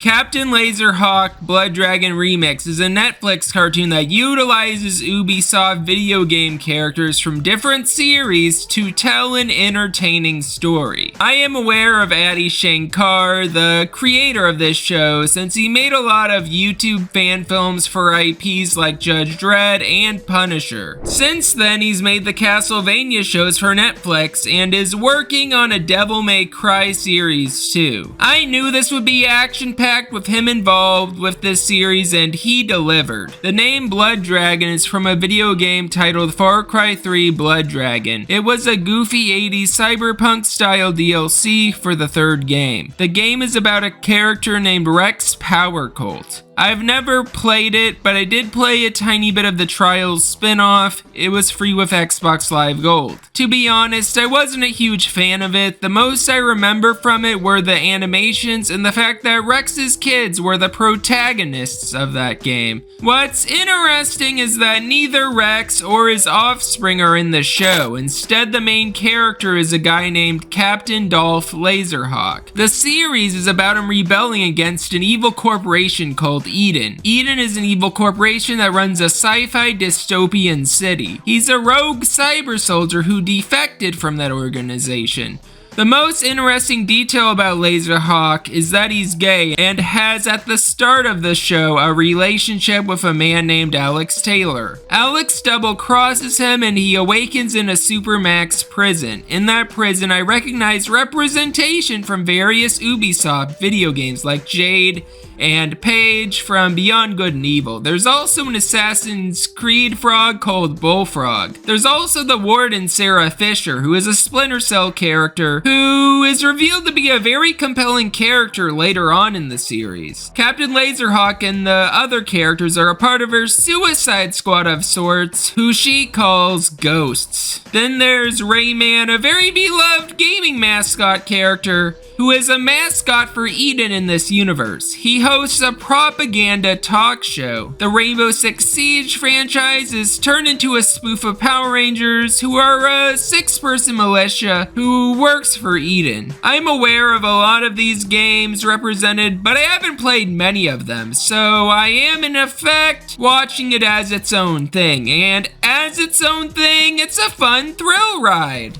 Captain Laserhawk Blood Dragon Remix is a Netflix cartoon that utilizes Ubisoft video game characters from different series to tell an entertaining story. I am aware of Adi Shankar, the creator of this show, since he made a lot of YouTube fan films for IPs like Judge Dredd and Punisher. Since then, he's made the Castlevania shows for Netflix and is working on a Devil May Cry series too. I knew this would be action-packed with him involved with this series, and he delivered. The name Blood Dragon is from a video game titled Far Cry 3 Blood Dragon. It was a goofy 80s cyberpunk style DLC for the third game. The game is about a character named Rex Power Colt. I've never played it, but I did play a tiny bit of the Trials spin-off. It was free with Xbox Live Gold. To be honest, I wasn't a huge fan of it. The most I remember from it were the animations and the fact that Rex's kids were the protagonists of that game. What's interesting is that neither Rex or his offspring are in the show. Instead, the main character is a guy named Captain Laserhawk. The series is about him rebelling against an evil corporation called Eden. Eden is an evil corporation that runs a sci-fi dystopian city. He's a rogue cyber soldier who defected from that organization. The most interesting detail about Laserhawk is that he's gay and has at the start of the show a relationship with a man named Alex Taylor. Alex double crosses him and he awakens in a Supermax prison. In that prison, I recognize representation from various Ubisoft video games like Jade and Paige from Beyond Good and Evil. There's also an Assassin's Creed frog called Bullfrog. There's also the warden Sarah Fisher, who is a Splinter Cell character who is revealed to be a very compelling character later on in the series. Captain Laserhawk and the other characters are a part of her suicide squad of sorts, who she calls ghosts. Then there's Rayman, a very beloved gaming mascot character who is a mascot for Eden in this universe. He hosts a propaganda talk show. The Rainbow Six Siege franchise is turned into a spoof of Power Rangers, who are a 6-person militia who works for Eden. I'm aware of a lot of these games represented, but I haven't played many of them, so I am in effect watching it as its own thing, and as its own thing, it's a fun thrill ride.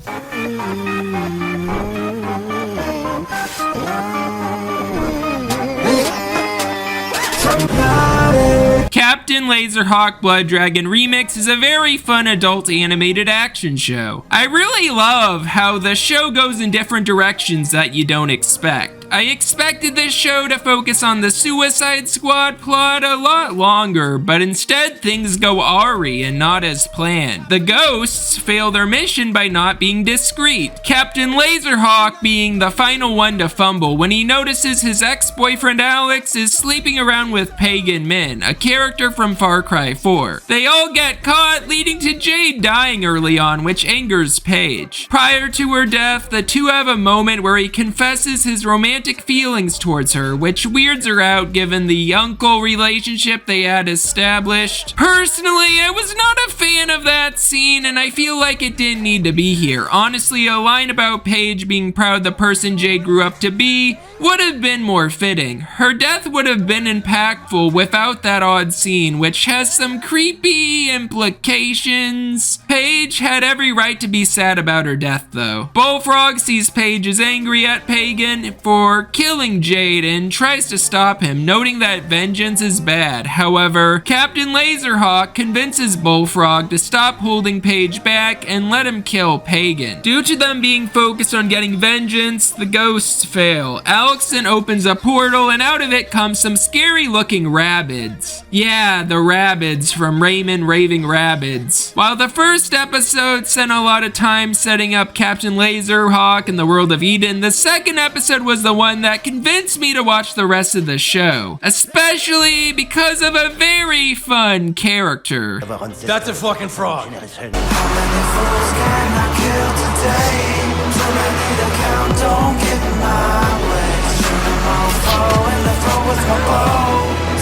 Captain Laserhawk Blood Dragon Remix is a very fun adult animated action show. I really love how the show goes in different directions that you don't expect. I expected this show to focus on the Suicide Squad plot a lot longer, but instead things go awry and not as planned. The ghosts fail their mission by not being discreet, Captain Laserhawk being the final one to fumble when he notices his ex-boyfriend Alex is sleeping around with Pagan Min, a character from Far Cry 4. They all get caught, leading to Jade dying early on, which angers Paige. Prior to her death, the two have a moment where he confesses his romantic feelings towards her, which weirds her out given the uncle relationship they had established. Personally, I was not a fan of that scene, and I feel like it didn't need to be here. Honestly, a line about Paige being proud the person Jade grew up to be would have been more fitting. Her death would have been impactful without that odd scene, which has some creepy implications. Paige had every right to be sad about her death, though. Bullfrog sees Paige is angry at Pagan for killing Jade and tries to stop him, noting that vengeance is bad. However, Captain Laserhawk convinces Bullfrog to stop holding Paige back and let him kill Pagan. Due to them being focused on getting vengeance, the ghosts fail. Alex then opens a portal, and out of it comes some scary looking rabbids. Yeah, the rabbids from Rayman Raving Rabbids. While the first episode spent a lot of time setting up Captain Laserhawk in the world of Eden, the second episode was the one that convinced me to watch the rest of the show, especially because of a very fun character. That's a fucking frog. How many fools can I kill today? Too many to count, don't get in my way. Shoot 'em all, fall in the throw with my bow.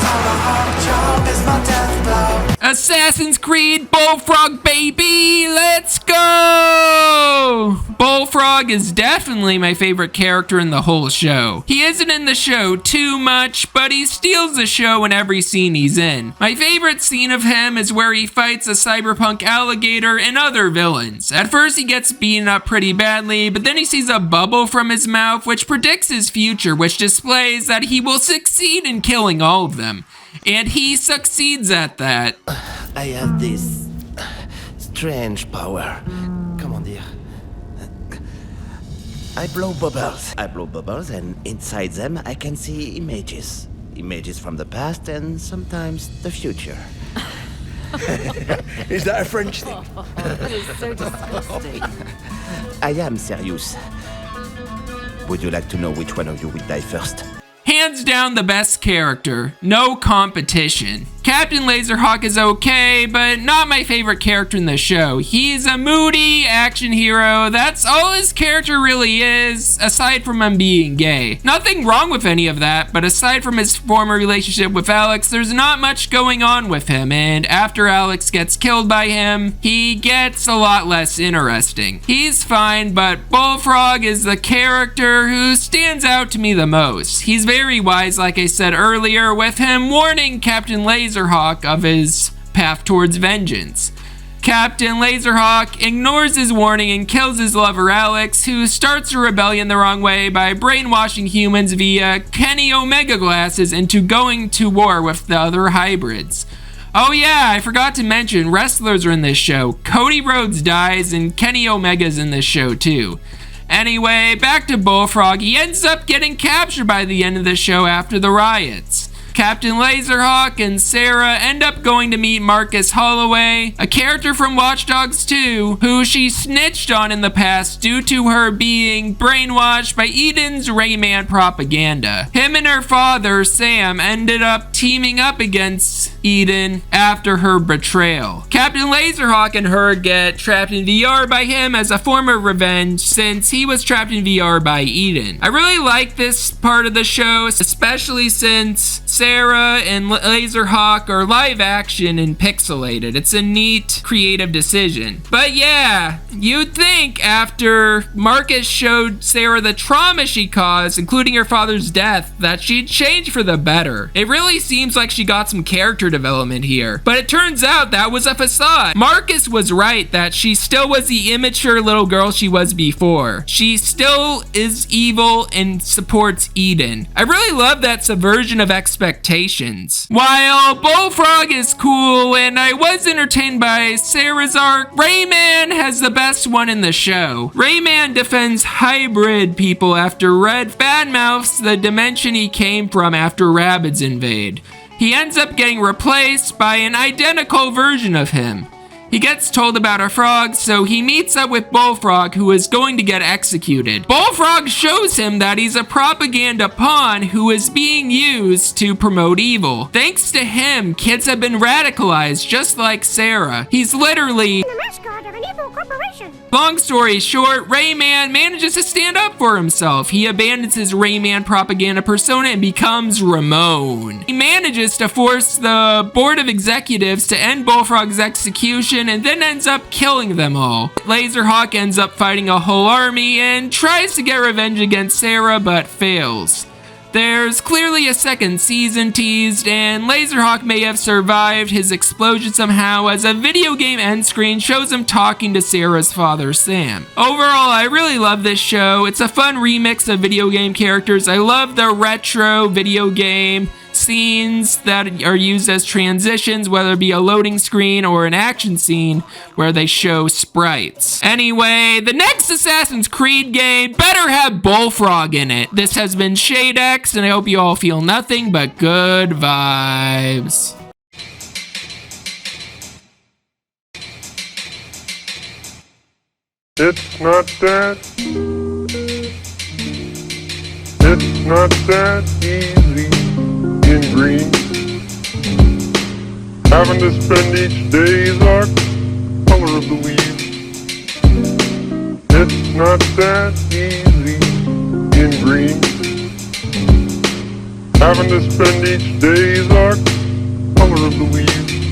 Tomahawk chop is my death blow. Assassin's Creed Bullfrog, baby, let's go! Bullfrog is definitely my favorite character in the whole show. He isn't in the show too much, but he steals the show in every scene he's in. My favorite scene of him is where he fights a cyberpunk alligator and other villains. At first he gets beaten up pretty badly, but then he sees a bubble from his mouth which predicts his future, which displays that he will succeed in killing all of them. And he succeeds at that. I have this strange power. Come on, dear. I blow bubbles, and inside them I can see images. Images from the past and sometimes the future. Is that a French thing? That is so disgusting. I am serious. Would you like to know which one of you will die first? Hands down the best character. No competition. Captain Laserhawk is okay, but not my favorite character in the show. He's a moody action hero. That's all his character really is, aside from him being gay. Nothing wrong with any of that, but aside from his former relationship with Alex, there's not much going on with him, and after Alex gets killed by him, he gets a lot less interesting. He's fine, but Bullfrog is the character who stands out to me the most. He's very wise, like I said earlier, with him warning Captain Laserhawk of his path towards vengeance. Captain Laserhawk ignores his warning and kills his lover Alex, who starts a rebellion the wrong way by brainwashing humans via Kenny Omega glasses into going to war with the other hybrids. Oh yeah, I forgot to mention, wrestlers are in this show. Cody Rhodes dies and Kenny Omega's in this show too. Anyway, back to Bullfrog. He ends up getting captured by the end of the show after the riots. Captain Laserhawk and Sarah end up going to meet Marcus Holloway, a character from Watch Dogs 2, who she snitched on in the past due to her being brainwashed by Eden's Rayman propaganda. Him and her father, Sam, ended up teaming up against Eden after her betrayal. Captain Laserhawk and her get trapped in VR by him as a form of revenge since he was trapped in VR by Eden. I really like this part of the show, especially since Sarah and Laserhawk are live action and pixelated. It's a neat creative decision. But yeah, you'd think after Marcus showed Sarah the trauma she caused, including her father's death, that she'd change for the better. It really seems like she got some character development here. But it turns out that was a facade. Marcus was right that she still was the immature little girl she was before. She still is evil and supports Eden. I really love that subversion of expectations. While Bullfrog is cool and I was entertained by Sarah's arc, Rayman has the best one in the show. Rayman defends hybrid people after Red badmouths the dimension he came from after Rabbids invade. He ends up getting replaced by an identical version of him. He gets told about a frog, so he meets up with Bullfrog, who is going to get executed. Bullfrog shows him that he's a propaganda pawn who is being used to promote evil. Thanks to him, kids have been radicalized, just like Sarah. He's literally the mascot of an evil corporation. Long story short, Rayman manages to stand up for himself. He abandons his Rayman propaganda persona and becomes Ramon. He manages to force the board of executives to end Bullfrog's execution and then ends up killing them all. Laserhawk ends up fighting a whole army and tries to get revenge against Sarah but fails. There's clearly a second season teased, and Laserhawk may have survived his explosion somehow as a video game end screen shows him talking to Sarah's father, Sam. Overall, I really love this show. It's a fun remix of video game characters. I love the retro video game scenes that are used as transitions, whether it be a loading screen or an action scene where they show sprites. Anyway, the next Assassin's Creed game better have Bullfrog in it. This has been ShadeX, and I hope you all feel nothing but good vibes. It's not that. It's not that easy in green. Having to spend each day the color of the leaves. It's not that easy in green. Having to spend each day the color of the leaves.